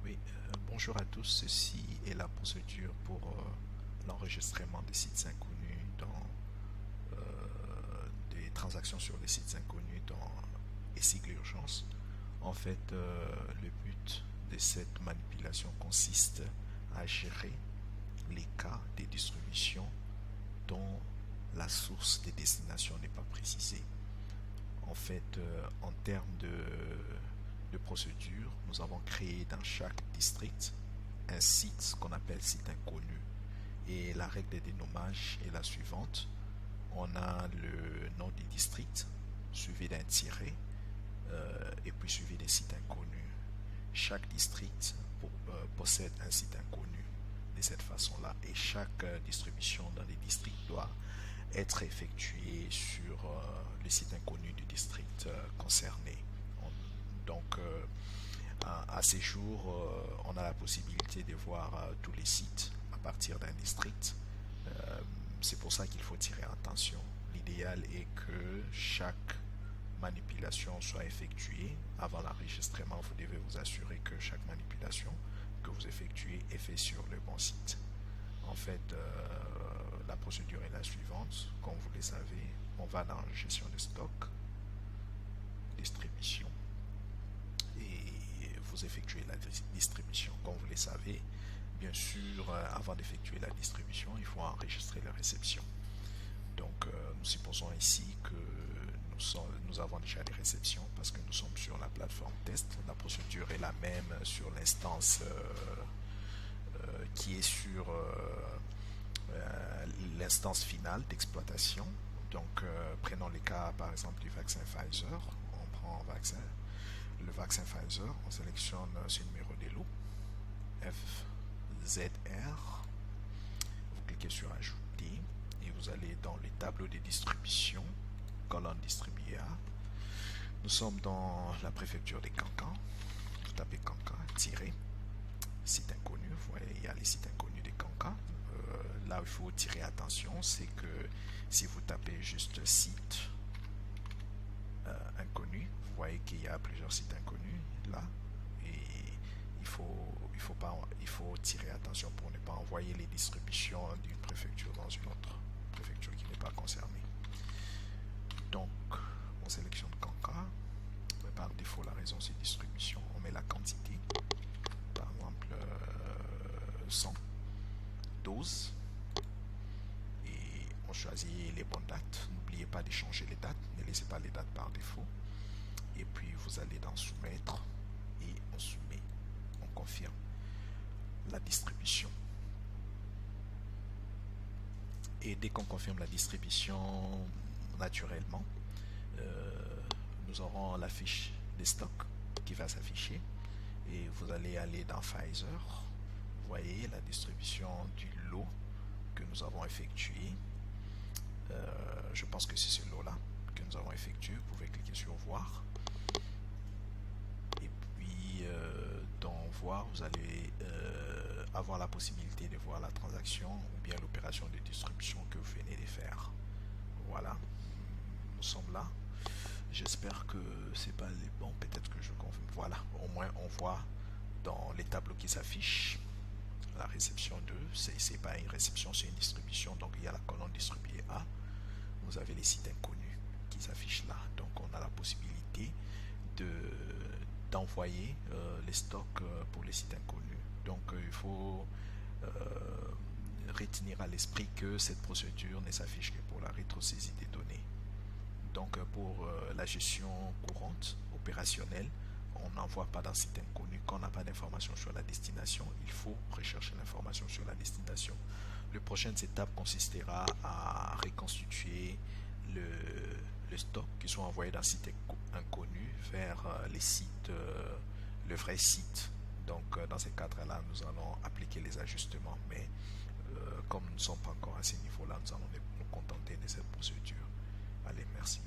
Oui, bonjour à tous. Ceci est la procédure pour l'enregistrement des sites inconnus des transactions sur les sites inconnus dans ESIG Urgence. En fait, le but de cette manipulation consiste à gérer les cas des distributions dont la source des destinations n'est pas précisée. En fait, en termes de procédure, nous avons créé dans chaque district un site qu'on appelle site inconnu. Et la règle de dénommage est la suivante. On a le nom du district, suivi d'un tiret, et puis suivi des sites inconnus. Chaque district possède un site inconnu de cette façon-là. Et chaque distribution dans les districts doit être effectuée sur le site inconnu du district concerné. Donc, à ces jours, on a la possibilité de voir tous les sites à partir d'un district. C'est pour ça qu'il faut tirer attention. L'idéal est que chaque manipulation soit effectuée avant l'enregistrement. Vous devez vous assurer que chaque manipulation que vous effectuez est faite sur le bon site. En fait, la procédure est la suivante. Comme vous le savez, on va dans gestion de stock, distribution, et vous effectuez la distribution. Comme vous le savez, bien sûr, avant d'effectuer la distribution, il faut enregistrer la réception. Donc, nous supposons ici que nous avons déjà des réceptions parce que nous sommes sur la plateforme test. La procédure est la même sur l'instance qui est sur l'instance finale d'exploitation. Donc, prenons les cas par exemple du vaccin Pfizer. On prend le vaccin Pfizer, on sélectionne ce numéro de lot, FZR. Vous cliquez sur Ajouter et vous allez dans les tableaux de distribution, colonne distribuée A. Nous sommes dans la préfecture des Cancans. Vous tapez Cancan, site inconnu. Vous voyez, il y a les sites inconnus des Cancans. Là où il faut tirer attention, c'est que si vous tapez juste site inconnu, vous voyez qu'il y a plusieurs sites inconnus là, et il faut tirer attention pour ne pas envoyer les distributions d'une préfecture dans une autre préfecture qui n'est pas concernée. Donc, on sélectionne Cancan, mais par défaut la raison c'est distribution. On met la quantité, par exemple 100, 12. On choisit les bonnes dates. N'oubliez pas de changer les dates. Ne laissez pas les dates par défaut. Et puis vous allez dans soumettre et on soumet. On confirme la distribution. Et dès qu'on confirme la distribution, naturellement, nous aurons la fiche des stocks qui va s'afficher. Et vous allez aller dans Pfizer. Vous voyez la distribution du lot que nous avons effectué. Je pense que c'est ce lot-là que nous avons effectué. Vous pouvez cliquer sur voir. Et puis, dans voir, vous allez avoir la possibilité de voir la transaction ou bien l'opération de distribution que vous venez de faire. Voilà, nous sommes là. J'espère que c'est pas les bons. Peut-être que je confirme. Voilà, au moins on voit dans les tableaux qui s'affichent la réception 2. C'est pas une réception, c'est une distribution. Donc il y a la colonne distribuée A. Vous avez les sites inconnus qui s'affichent là. Donc on a la possibilité d'envoyer les stocks pour les sites inconnus. Donc il faut retenir à l'esprit que cette procédure ne s'affiche que pour la rétrosaisie des données. Donc pour la gestion courante, opérationnelle, on n'envoie pas d'un site inconnu. Quand on n'a pas d'information sur la destination, il faut rechercher l'information sur la destination. La prochaine étape consistera à reconstituer le stock qui sont envoyés d'un site inconnu vers les sites, le vrai site. Donc dans ces cadres-là, nous allons appliquer les ajustements. Mais comme nous ne sommes pas encore à ce niveau-là, nous allons nous contenter de cette procédure. Allez, merci.